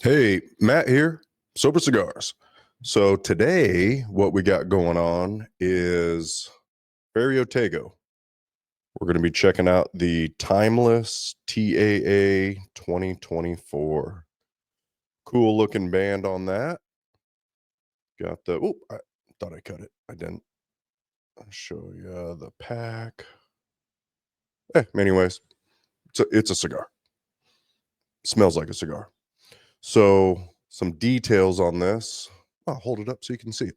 Hey, Matt here, Sober Cigars. So today, what we got going on is Ferio Tego. We're going to be checking out the Timeless TAA 2024. Cool looking band on that. Got the, oh, I thought I cut it. I didn't. I'll show you the pack. Anyways, it's a cigar. Smells like a cigar. So some details on this. I'll hold it up so you can see it.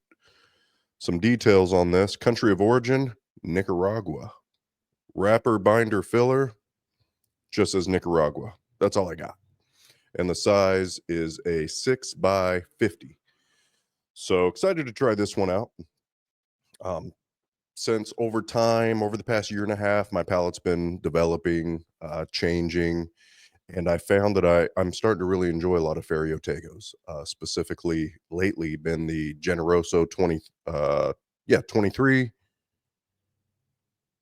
Some details on this. Country of origin, Nicaragua. Wrapper, binder, filler, just as Nicaragua. That's all I got. And the size is a 6x50. So excited to try this one out. Since over time, over the past year and a half, my palate's been developing, changing, and I found that I'm starting to really enjoy a lot of Ferio Tegos. Specifically, lately, been the Generoso 23,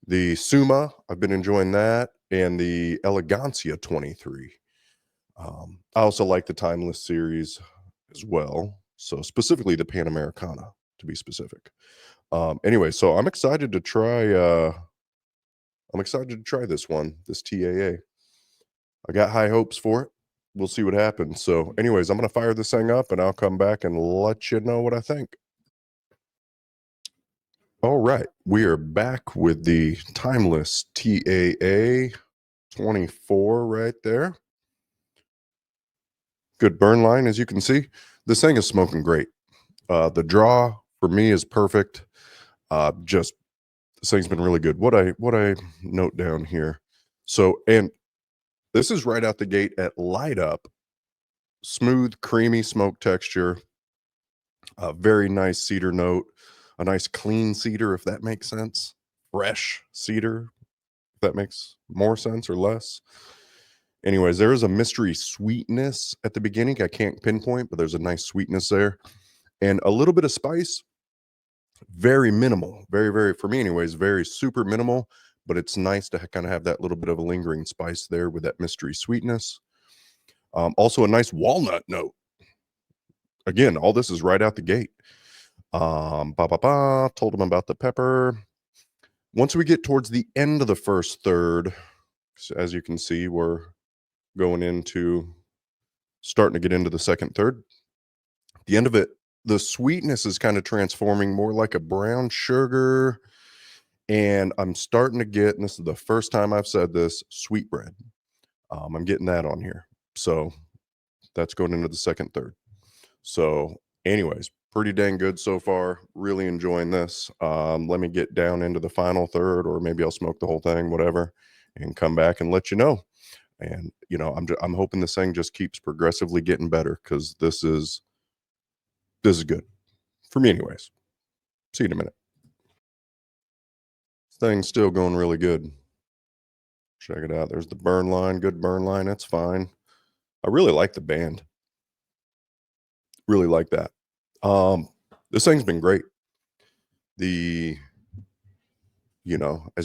the Suma. I've been enjoying that, and the Elegancia 23. I also like the Timeless series as well. So specifically the Panamericana, to be specific. Anyway, so I'm excited to try. This one, this TAA. I got high hopes for it. We'll see what happens. So, anyways, I'm gonna fire this thing up, and I'll come back and let you know what I think. All right, we are back with the Timeless TAA 24 right there. Good burn line, as you can see. This thing is smoking great. The draw for me is perfect. Just this thing's been really good. What I note down here. So, and this is right out the gate at light up. Smooth, creamy smoke texture. A very nice cedar note. A nice clean cedar, if that makes sense. Fresh cedar, if that makes more sense or less. Anyways, there is a mystery sweetness at the beginning. I can't pinpoint, but there's a nice sweetness there. And a little bit of spice. Very minimal. Very, very, for me anyways, very super minimal. But it's nice to kind of have that little bit of a lingering spice there with that mystery sweetness. Also a nice walnut note. Again, all this is right out the gate. Told him about the pepper. Once we get towards the end of the first third, so as you can see, we're starting to get into the second third. At the end of it, the sweetness is kind of transforming more like a brown sugar. And I'm starting to get, and this is the first time I've said this, sweetbread. I'm getting that on here. So that's going into the second third. So anyways, pretty dang good so far. Really enjoying this. Let me get down into the final third, or maybe I'll smoke the whole thing, whatever, and come back and let you know. And I'm hoping this thing just keeps progressively getting better, because this is good for me, anyways. See you in a minute. This thing's still going really good. Check it out. There's the burn line. Good burn line. That's fine. I really like the band. Really like that. This thing's been great. As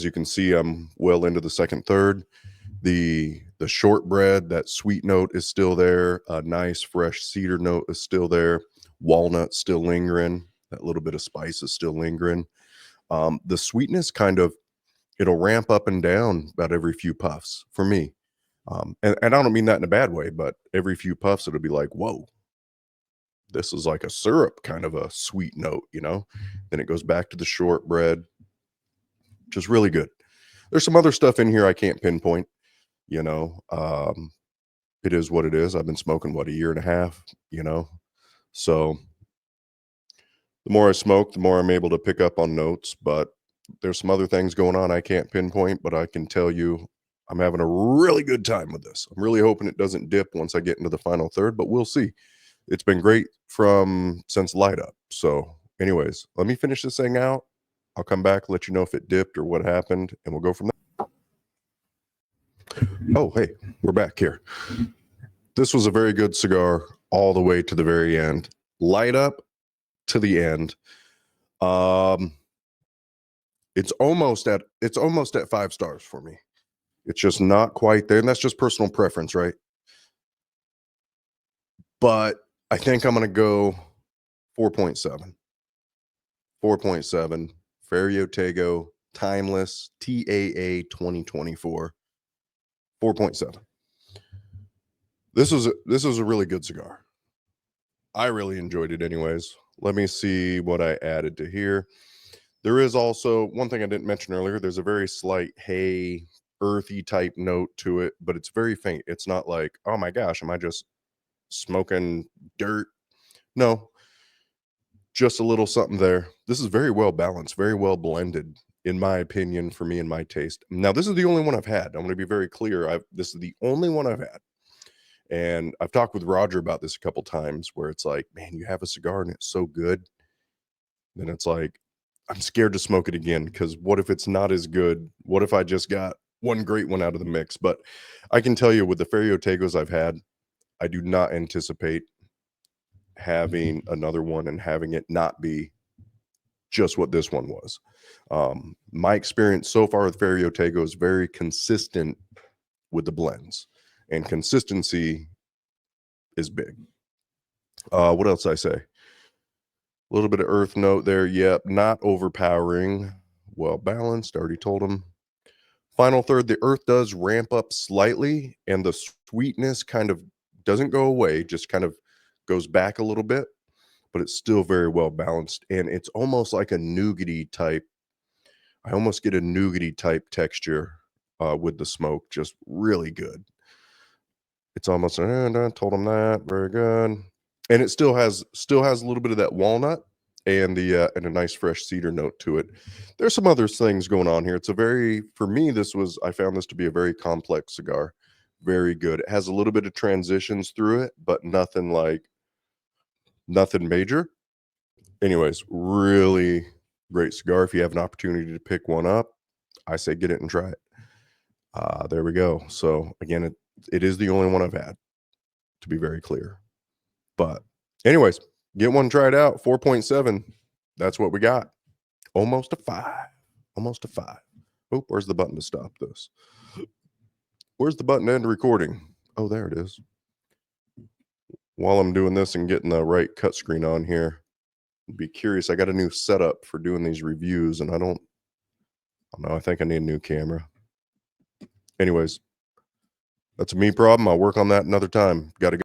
you can see, I'm well into the second third. The shortbread, that sweet note is still there. A nice fresh cedar note is still there. Walnut still lingering. That little bit of spice is still lingering. The sweetness it'll ramp up and down about every few puffs for me. And I don't mean that in a bad way, but every few puffs, it'll be like, whoa, this is like a syrup kind of a sweet note, Then it goes back to the shortbread, which is really good. There's some other stuff in here I can't pinpoint, it is what it is. I've been smoking, a year and a half, So the more I smoke, the more I'm able to pick up on notes, but there's some other things going on I can't pinpoint, but I can tell you I'm having a really good time with this. I'm really hoping it doesn't dip once I get into the final third, but we'll see. It's been great since light up. So anyways, let me finish this thing out. I'll come back, let you know if it dipped or what happened, and we'll go from there. Oh, hey, we're back here. This was a very good cigar all the way to the very end. Light up to the end. It's almost at 5 stars for me. It's just not quite there, and that's just personal preference, right? but I think I'm going to go 4.7. 4.7. Ferio Tego, timeless, TAA 2024. 4.7. This was a really good cigar. I really enjoyed it anyways. Let me see what I added to here. There is also one thing I didn't mention earlier. There's a very slight hay, earthy type note to it, but it's very faint. It's not like, oh my gosh, am I just smoking dirt? No, just a little something there. This is very well balanced, very well blended, in my opinion, for me and my taste. Now, this is the only one I've had. I'm going to be very clear. This is the only one I've had. And I've talked with Roger about this a couple times where it's like, man, you have a cigar and it's so good. Then it's like, I'm scared to smoke it again because what if it's not as good? What if I just got one great one out of the mix? But I can tell you with the Ferio Tegos I've had, I do not anticipate having another one and having it not be just what this one was. My experience so far with Ferio Tego is very consistent with the blends, and consistency is big. What else did I say? A little bit of earth note there. Yep, not overpowering. Well balanced. Already told him. Final third, the earth does ramp up slightly, and the sweetness kind of doesn't go away, just kind of goes back a little bit, but it's still very well balanced. And it's almost like a nougaty type. I almost get a nougaty type texture with the smoke, just really good. It's almost I told him that very good, and it still has a little bit of that walnut and the and a nice fresh cedar note to it. There's some other things going on here. It's a very for me I found this to be a very complex cigar, very good. It has a little bit of transitions through it, but nothing major. Anyways, really great cigar. If you have an opportunity to pick one up, I say get it and try it. There we go. So again, it is the only one I've had, to be very clear. But anyways, get one, try it out. 4.7. That's what we got. Almost a 5. Almost a 5. Oh, where's the button to stop this? Where's the button to end recording? Oh, there it is. While I'm doing this and getting the right cut screen on here, I'd be curious. I got a new setup for doing these reviews, and I don't know. I think I need a new camera. Anyways, that's a me problem. I'll work on that another time. Got to go.